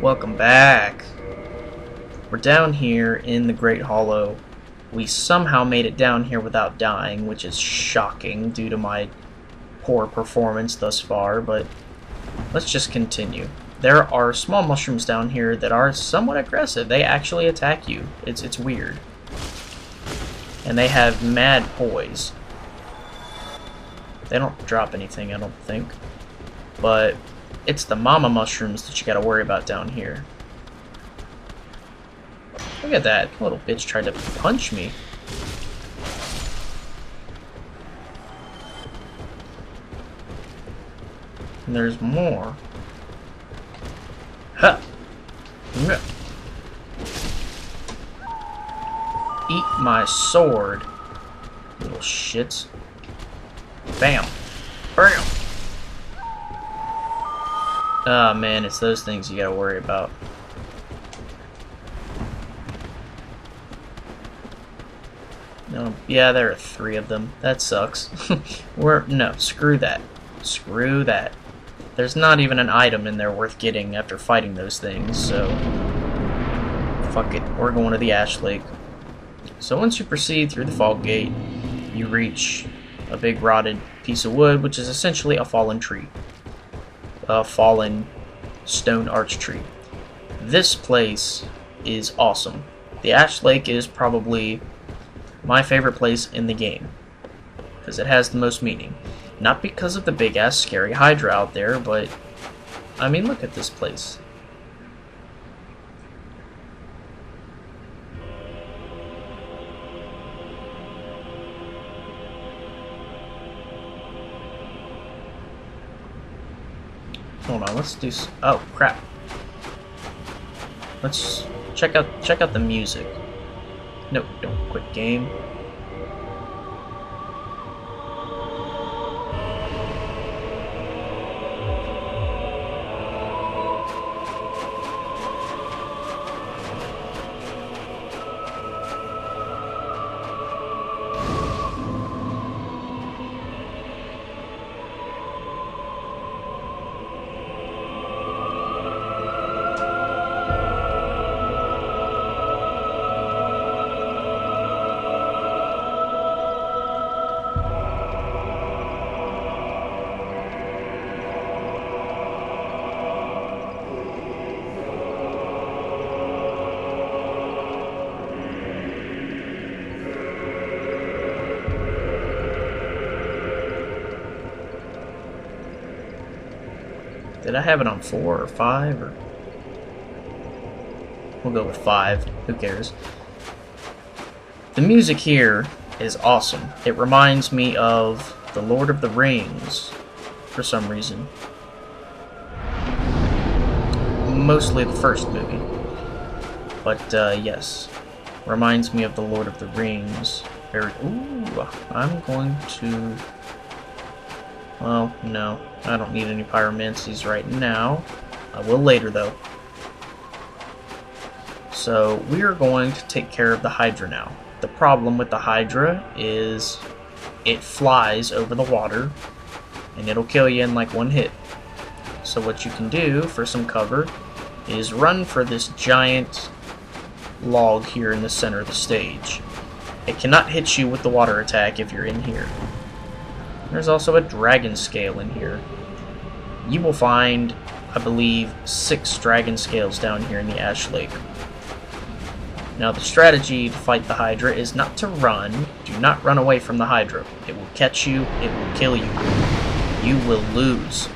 Welcome back. We're down here in the Great Hollow. We somehow made it down here without dying, which is shocking due to my poor performance thus far, but let's just continue. There are small mushrooms down here that are somewhat aggressive. They actually attack you. It's weird. And they have mad poise. They don't drop anything, I don't think. But it's the mama mushrooms that you gotta worry about down here. Look at that. Little bitch tried to punch me. And there's more. Huh. Eat my sword, little shits. Bam. Bam. Ah, man, it's those things you gotta worry about. No, yeah, there are 3 of them. That sucks. No, screw that. Screw that. There's not even an item in there worth getting after fighting those things, so fuck it. We're going to the Ash Lake. So once you proceed through the fog gate, you reach a big rotted piece of wood, which is essentially a fallen tree. A fallen stone arch tree. This place is awesome. The Ash Lake is probably my favorite place in the game, because it has the most meaning. Not because of the big-ass scary Hydra out there, but I mean, look at this place. Hold on, let's do. Oh crap! Let's check out the music. No, don't quit game. Did I have it on 4 or 5 or? We'll go with 5. Who cares? The music here is awesome. It reminds me of The Lord of the Rings for some reason. Mostly the first movie. But yes. Reminds me of The Lord of the Rings. Ooh, I'm going to... Well, no. I don't need any pyromancies right now. I will later, though. So, we are going to take care of the Hydra now. The problem with the Hydra is it flies over the water, and it'll kill you in like 1 hit. So what you can do for some cover is run for this giant log here in the center of the stage. It cannot hit you with the water attack if you're in here. There's also a dragon scale in here. You will find, I believe, 6 dragon scales down here in the Ash Lake. Now the strategy to fight the Hydra is not to run. Do not run away from the Hydra. It will catch you, it will kill you. You will lose.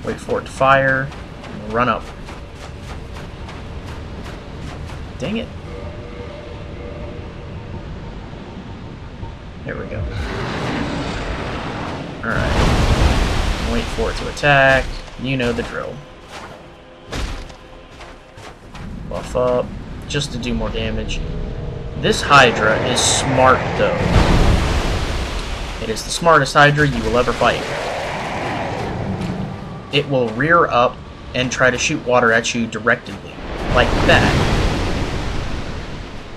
Wait for it to fire, and run up. Dang it. There we go. Alright. Wait for it to attack. You know the drill. Buff up, just to do more damage. This Hydra is smart, though. It is the smartest Hydra you will ever fight. It will rear up and try to shoot water at you directly, like that.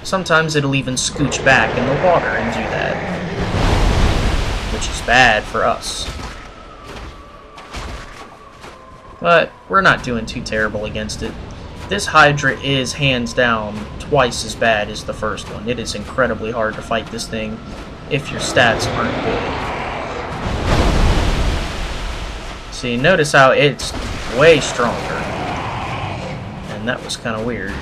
Sometimes it'll even scooch back in the water and do that, which is bad for us. But we're not doing too terrible against it. This Hydra is hands down twice as bad as the first one. It is incredibly hard to fight this thing if your stats aren't good. See, notice how it's way stronger. And that was kind of weird.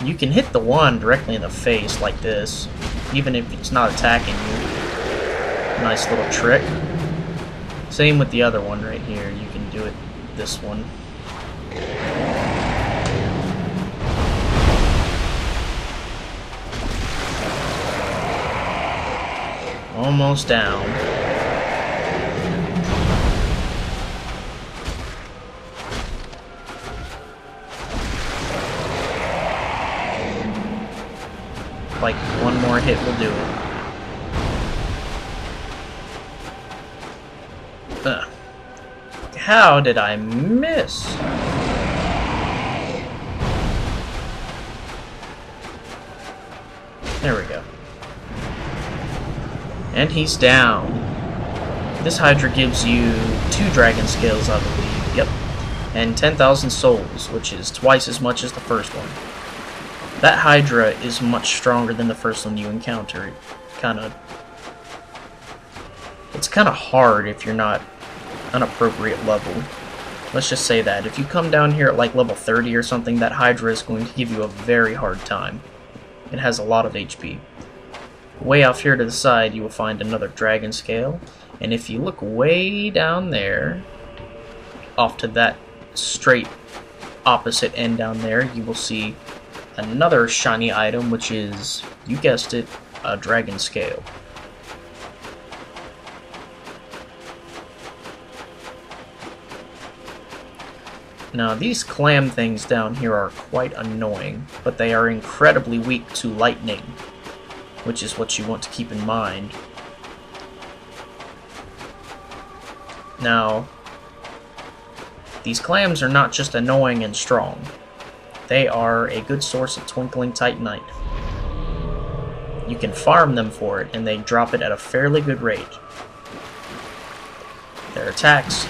You can hit the one directly in the face like this, even if it's not attacking you. Nice little trick. Same with the other one right here. You can do it this one. Almost down. Like one more hit will do it. How did I miss? There we go. And he's down. This Hydra gives you 2 dragon scales, I believe. Yep. And 10,000 souls, which is twice as much as the first one. That Hydra is much stronger than the first one you encounter. It's kind of hard if you're not an appropriate level. Let's just say that. If you come down here at like level 30 or something, that Hydra is going to give you a very hard time. It has a lot of HP. Way off here to the side, you will find another dragon scale. And if you look way down there, off to that straight opposite end down there, you will see another shiny item, which is, you guessed it, a dragon scale. Now, these clam things down here are quite annoying, but they are incredibly weak to lightning, which is what you want to keep in mind. Now, these clams are not just annoying and strong. They are a good source of twinkling titanite. You can farm them for it, and they drop it at a fairly good rate. Their attacks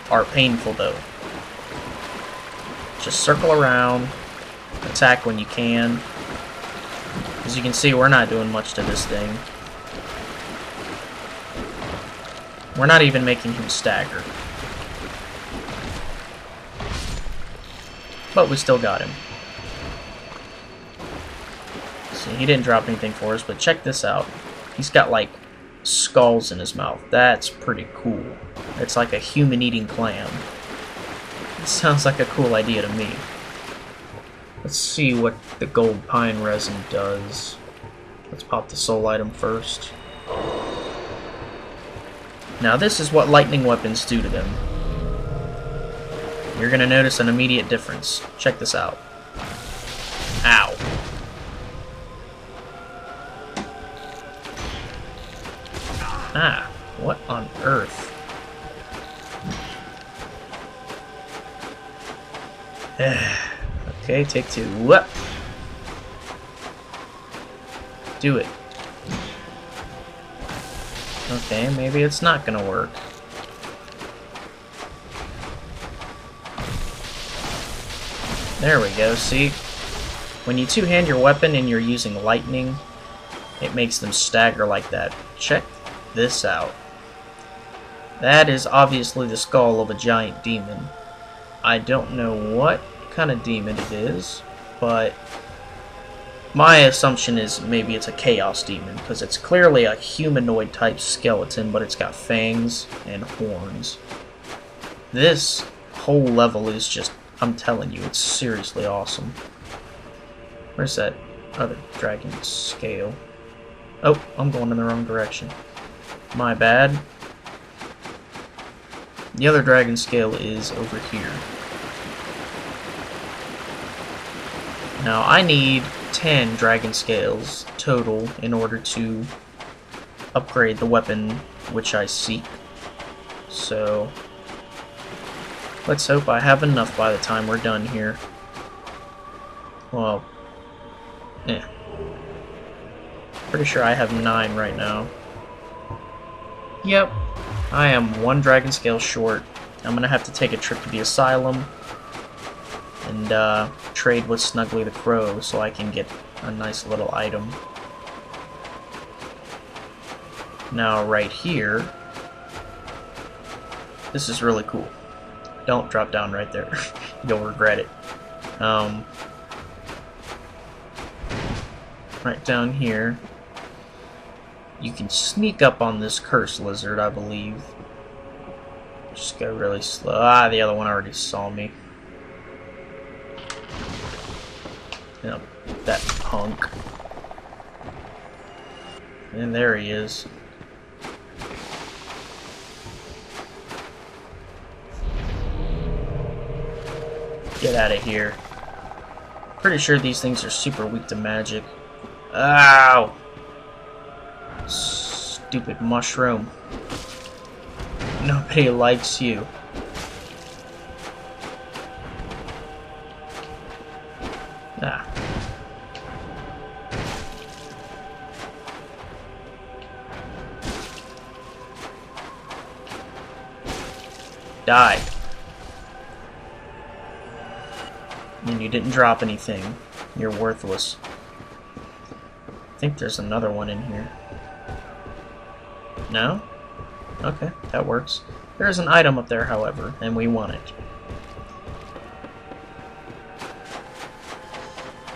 are painful, though. Just circle around, attack when you can. As you can see, we're not doing much to this thing. We're not even making him stagger. But we still got him. See, he didn't drop anything for us, but check this out. He's got, like, skulls in his mouth. That's pretty cool. It's like a human-eating clam. It sounds like a cool idea to me. Let's see what the gold pine resin does. Let's pop the soul item first. Now this is what lightning weapons do to them. You're gonna notice an immediate difference. Check this out. Ow. Ah, what on earth? Okay, take 2. Whoop. Do it. Okay, maybe it's not gonna work. There we go, see? When you two-hand your weapon and you're using lightning, it makes them stagger like that. Check this out. That is obviously the skull of a giant demon. I don't know what kind of demon it is, but my assumption is maybe it's a chaos demon, because it's clearly a humanoid type skeleton, but it's got fangs and horns. This whole level is just, I'm telling you, it's seriously awesome. Where's that other dragon scale? Oh, I'm going in the wrong direction. My bad. The other dragon scale is over here. Now, I need 10 dragon scales total in order to upgrade the weapon which I seek. So, let's hope I have enough by the time we're done here. Well, Pretty sure I have 9 right now. Yep, I am 1 dragon scale short. I'm gonna have to take a trip to the Asylum and trade with Snuggly the Crow so I can get a nice little item. Now right here, this is really cool. Don't drop down right there. You'll regret it. Right down here, you can sneak up on this cursed lizard, I believe. Just go really slow. Ah, the other one already saw me. Yep, that punk. And there he is. Get out of here. Pretty sure these things are super weak to magic. Ow! Stupid mushroom. Nobody likes you. Ah. Die. And you didn't drop anything. You're worthless. I think there's another one in here. No? Okay, that works. There's an item up there, however, and we want it.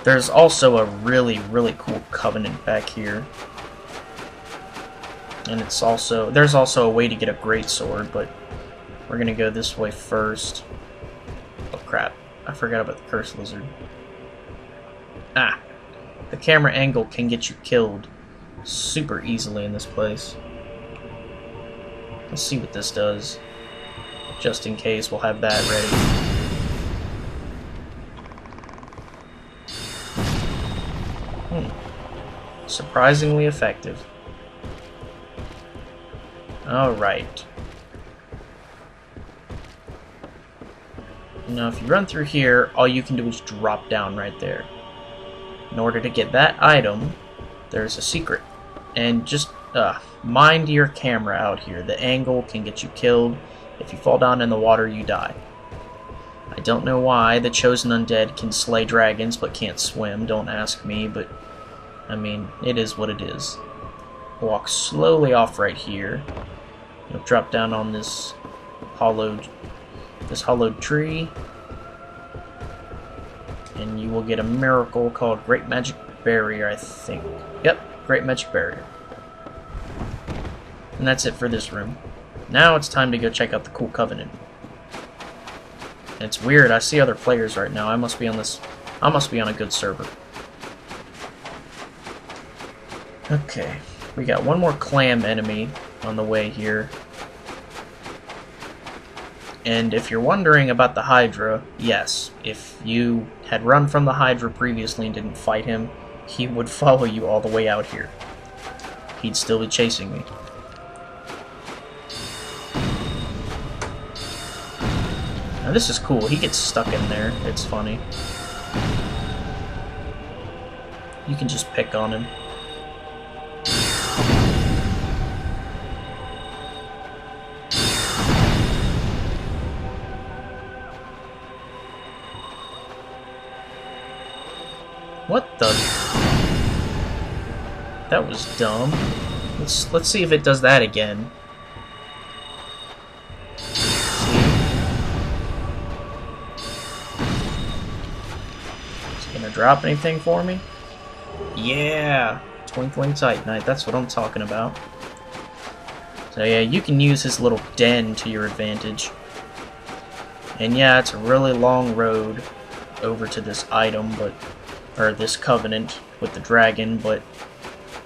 There's also a really, really cool covenant back here. And it's also... there's also a way to get a greatsword, but we're gonna go this way first. Oh crap. I forgot about the cursed lizard. Ah! The camera angle can get you killed super easily in this place. Let's see what this does. Just in case, we'll have that ready. Surprisingly effective. Alright. Now if you run through here, all you can do is drop down right there. In order to get that item, there's a secret. And just mind your camera out here. The angle can get you killed. If you fall down in the water, you die. I don't know why the chosen undead can slay dragons but can't swim. Don't ask me, but I mean, it is what it is. Walk slowly off right here. You'll drop down on this hollowed tree, and you will get a miracle called Great Magic Barrier, I think. Yep, Great Magic Barrier. And that's it for this room. Now it's time to go check out the cool covenant. And it's weird, I see other players right now. I must be on a good server. Okay, we got one more clam enemy on the way here. And if you're wondering about the Hydra, yes, if you had run from the Hydra previously and didn't fight him, he would follow you all the way out here. He'd still be chasing me. Now this is cool, he gets stuck in there, it's funny. You can just pick on him. What the? That was dumb. Let's see if it does that again. See? Is it gonna drop anything for me? Yeah! Twinkling Titanite, that's what I'm talking about. So yeah, you can use his little den to your advantage. And yeah, it's a really long road over to this item, or this covenant with the dragon, but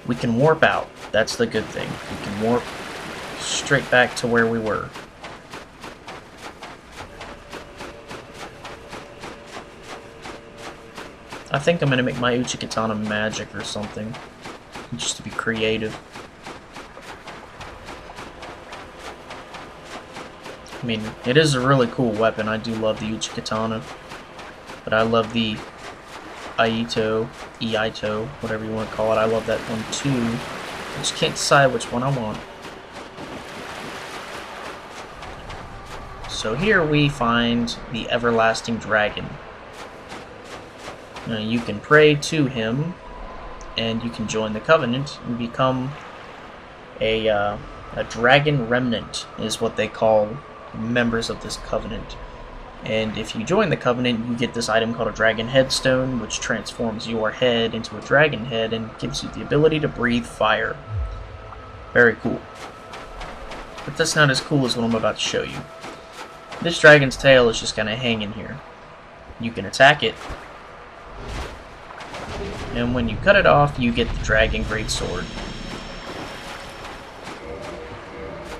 we can warp out. That's the good thing. We can warp straight back to where we were. I think I'm gonna make my Uchikatana magic or something, just to be creative. I mean, it is a really cool weapon. I do love the Uchikatana, but I love the Aito Eito, whatever you want to call it. I love that one too. I just can't decide which one I want. So here we find the Everlasting Dragon. Now you can pray to him, and you can join the Covenant and become a Dragon Remnant, is what they call members of this Covenant. And if you join the Covenant, you get this item called a Dragon Headstone, which transforms your head into a dragon head and gives you the ability to breathe fire. Very cool. But that's not as cool as what I'm about to show you. This dragon's tail is just kind of hanging here. You can attack it, and when you cut it off, you get the Dragon Greatsword.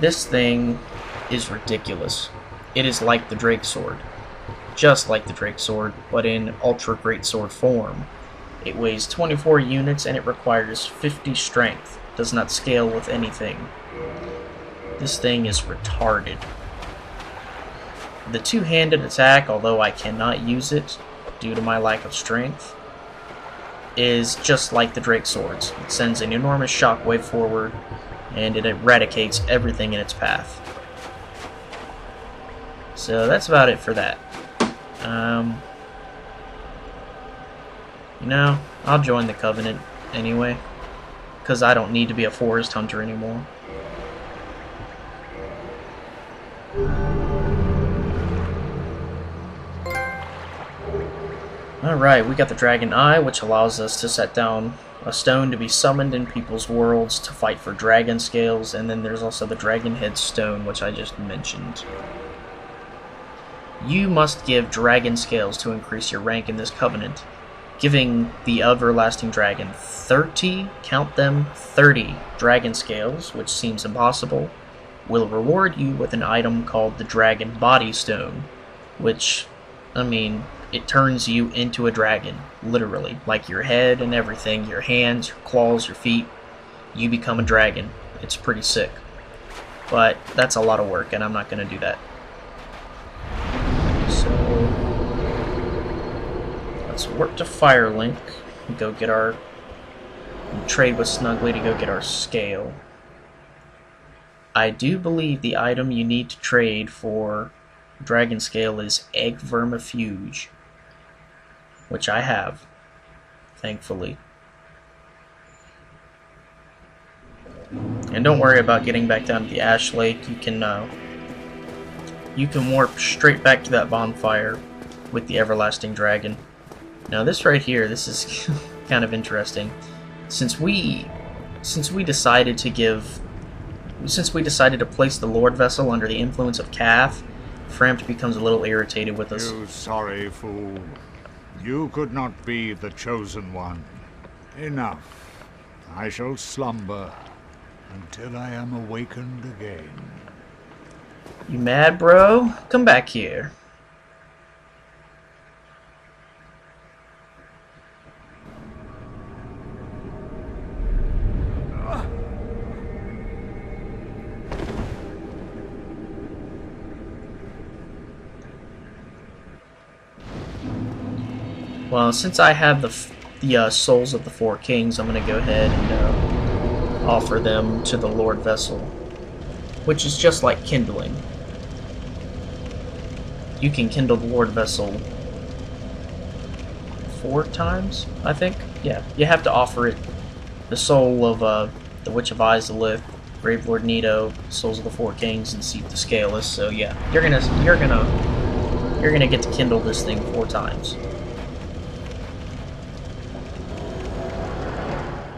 This thing is ridiculous. It is like the Drake Sword. Just like the Drake Sword, but in Ultra Greatsword form. It weighs 24 units and it requires 50 strength. Does not scale with anything. This thing is retarded. The two-handed attack, although I cannot use it due to my lack of strength, is just like the Drake Swords. It sends an enormous shockwave forward, and it eradicates everything in its path. So that's about it for that. You know, I'll join the Covenant anyway, because I don't need to be a forest hunter anymore. Alright, we got the Dragon Eye, which allows us to set down a stone to be summoned in people's worlds to fight for dragon scales, and then there's also the Dragon Head Stone, which I just mentioned. You must give dragon scales to increase your rank in this Covenant. Giving the Everlasting Dragon 30, count them, 30 dragon scales, which seems impossible, will reward you with an item called the Dragon Body Stone, which, I mean, it turns you into a dragon, literally. Like your head and everything, your hands, your claws, your feet, you become a dragon. It's pretty sick. But that's a lot of work, and I'm not going to do that. So, let's work to Firelink and go get our... and trade with Snuggly to go get our scale. I do believe the item you need to trade for Dragon Scale is Egg Vermifuge, which I have, thankfully. And don't worry about getting back down to the Ash Lake. You can warp straight back to that bonfire with the Everlasting Dragon. Now this right here, this is kind of interesting. Since we decided to place the Lord Vessel under the influence of Kath, Frampt becomes a little irritated with us. You sorry fool. You could not be the chosen one. Enough. I shall slumber until I am awakened again. You mad, bro? Come back here. Well, since I have the souls of the four kings, I'm going to go ahead and offer them to the Lord Vessel, which is just like kindling. You can kindle the Lord Vessel 4 times, I think. Yeah, you have to offer it the soul of the Witch of Izalith, Grave Lord Nito, souls of the four kings, and Seep the Scaleless. So yeah, you're gonna get to kindle this thing 4 times.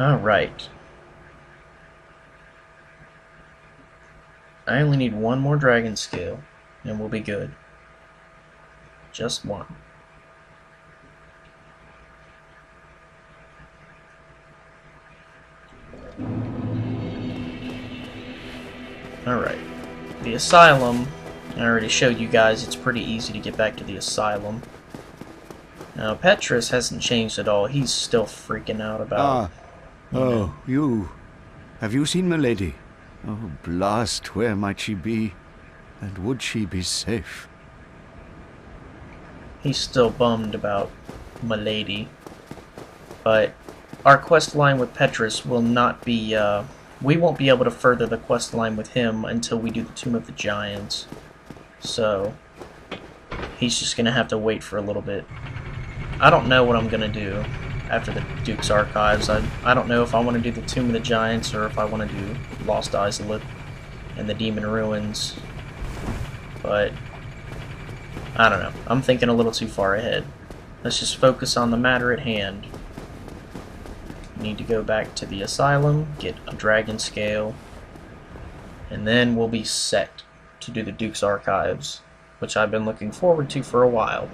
Alright. I only need 1 more dragon scale, and we'll be good. Just 1. Alright. The Asylum, I already showed you guys, it's pretty easy to get back to the Asylum. Now, Petrus hasn't changed at all. He's still freaking out about... Oh, you. Have you seen Milady? Oh, blast, where might she be? And would she be safe? He's still bummed about Milady. But our quest line with Petrus will not be, we won't be able to further the quest line with him until we do the Tomb of the Giants. So, he's just gonna have to wait for a little bit. I don't know what I'm gonna do after the Duke's Archives. I don't know if I want to do the Tomb of the Giants or if I want to do Lost Isolate and the Demon Ruins. But, I don't know. I'm thinking a little too far ahead. Let's just focus on the matter at hand. Need to go back to the Asylum, get a dragon scale, and then we'll be set to do the Duke's Archives, which I've been looking forward to for a while.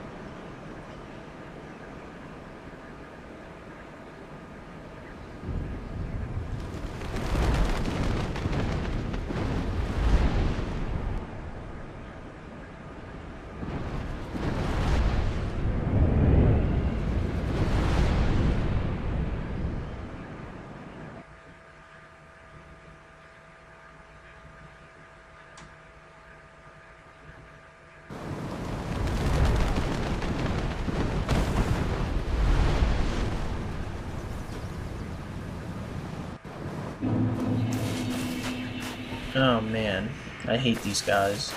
Oh man, I hate these guys.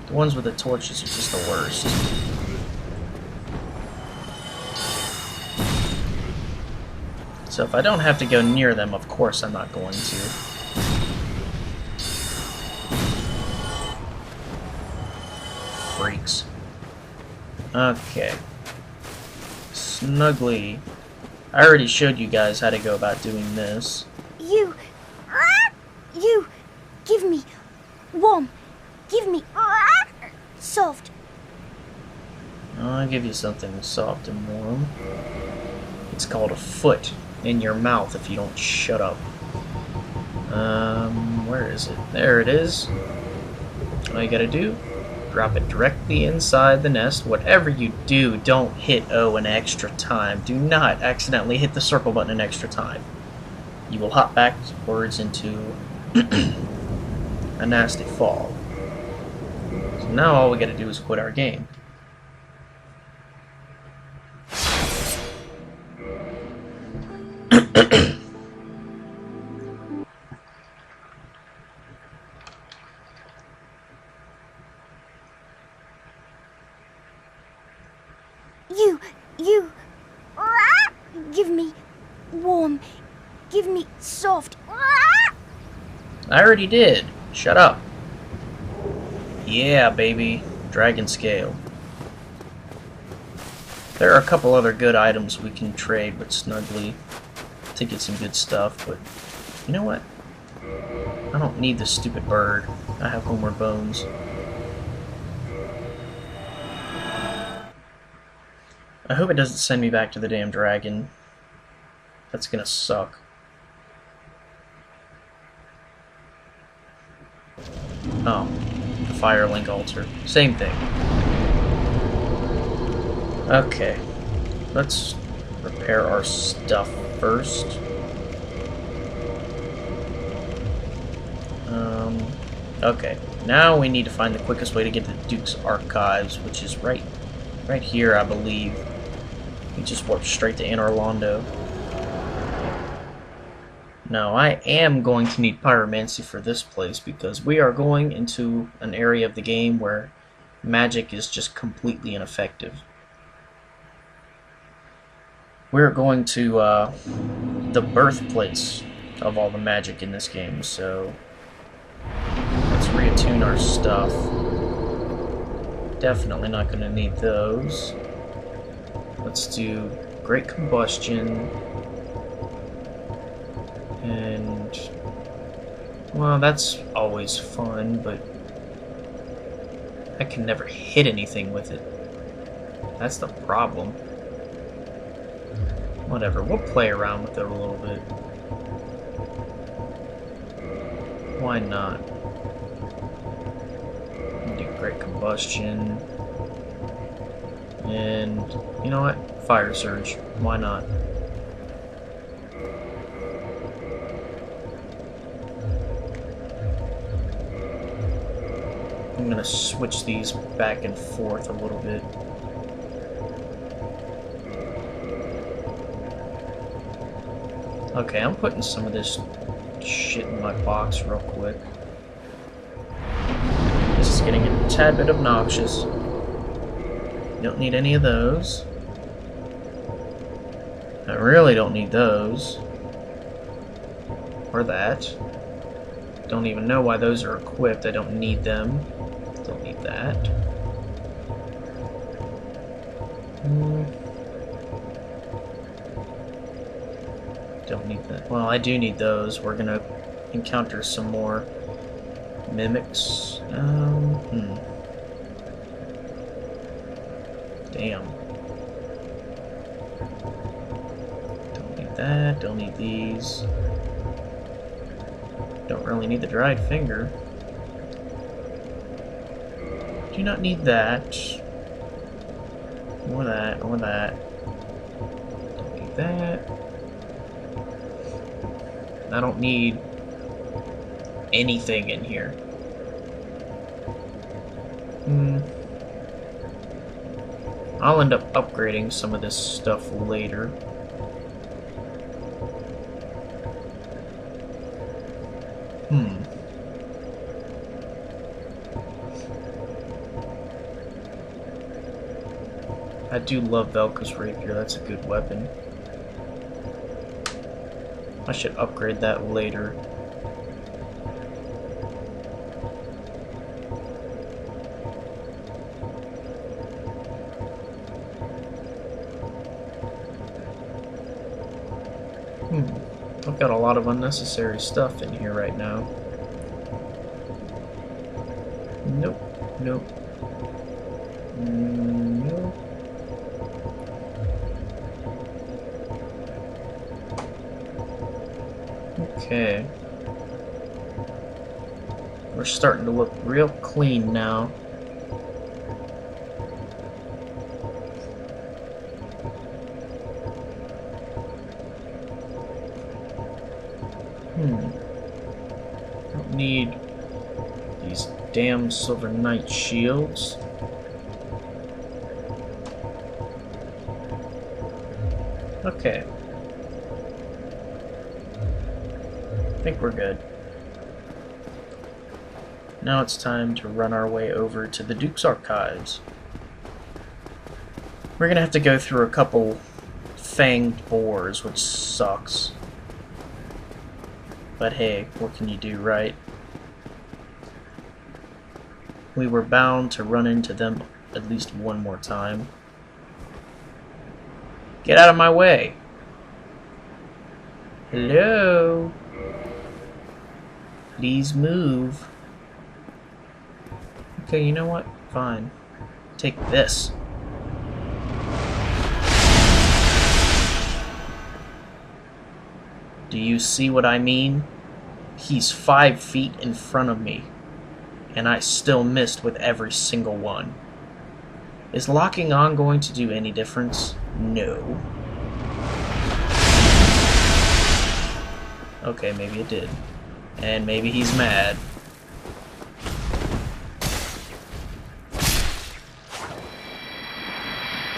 The ones with the torches are just the worst. So if I don't have to go near them, of course I'm not going to. Freaks. Okay. Snugly. I already showed you guys how to go about doing this. You, give me warm, give me soft. I'll give you something soft and warm. It's called a foot in your mouth if you don't shut up. Where is it? There it is. All you gotta do, drop it directly inside the nest. Whatever you do, don't hit O an extra time. Do not accidentally hit the circle button an extra time. You will hop backwards into a nasty fall. So now all we gotta do is quit our game. You, give me warm, give me soft. I already did. Shut up. Yeah, baby. Dragon scale. There are a couple other good items we can trade with Snugly to get some good stuff, but you know what? I don't need this stupid bird. I have homeward bones. I hope it doesn't send me back to the damn dragon. That's gonna suck. Oh, the Firelink altar. Same thing. Okay. Let's repair our stuff first. Okay. Now we need to find the quickest way to get to the Duke's Archives, which is right here, I believe. We just warp straight to Anor Londo. Now, I am going to need pyromancy for this place because we are going into an area of the game where magic is just completely ineffective. We're going to the birthplace of all the magic in this game, so let's reattune our stuff. Definitely not going to need those. Let's do Great Combustion. And, well, that's always fun, but I can never hit anything with it. That's the problem. Whatever, we'll play around with it a little bit. Why not? Do Great Combustion. And, you know what? Fire Surge. Why not? I'm gonna switch these back and forth a little bit. Okay, I'm putting some of this shit in my box real quick. This is getting a tad bit obnoxious. Don't need any of those. I really don't need those. Or that. Don't even know why those are equipped. I don't need them. Don't need that. Don't need that. Well, I do need those. We're gonna encounter some more mimics. Damn. Don't need that. Don't need these. Don't really need the dried finger. Do not need that. Or that. Or that. Don't need that. I don't need anything in here. I'll end up upgrading some of this stuff later. I do love Velka's rapier. That's a good weapon. I should upgrade that later. I've got a lot of unnecessary stuff in here right now. Nope. Nope. Nope. Okay. We're starting to look real clean now. Don't need these damn Silver Knight shields. Okay. I think we're good. Now it's time to run our way over to the Duke's Archives. We're gonna have to go through a couple fanged boars, which sucks. But hey, what can you do, right? We were bound to run into them at least one more time. Get out of my way! Hello? Please move. Okay, you know what? Fine. Take this. Do you see what I mean? He's 5 feet in front of me, and I still missed with every single one. Is locking on going to do any difference? No. Okay, maybe it did. And maybe he's mad.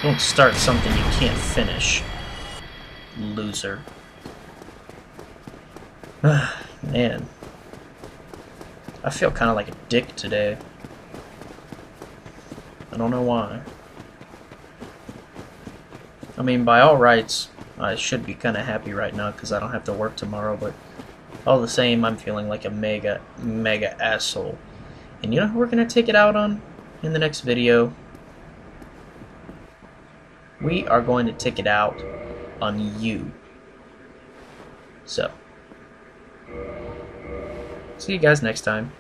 Don't start something you can't finish. Loser. Man. I feel kind of like a dick today. I don't know why. I mean, by all rights, I should be kind of happy right now because I don't have to work tomorrow, but all the same, I'm feeling like a mega asshole. And you know who we're going to take it out on in the next video? We are going to take it out on you. So, see you guys next time.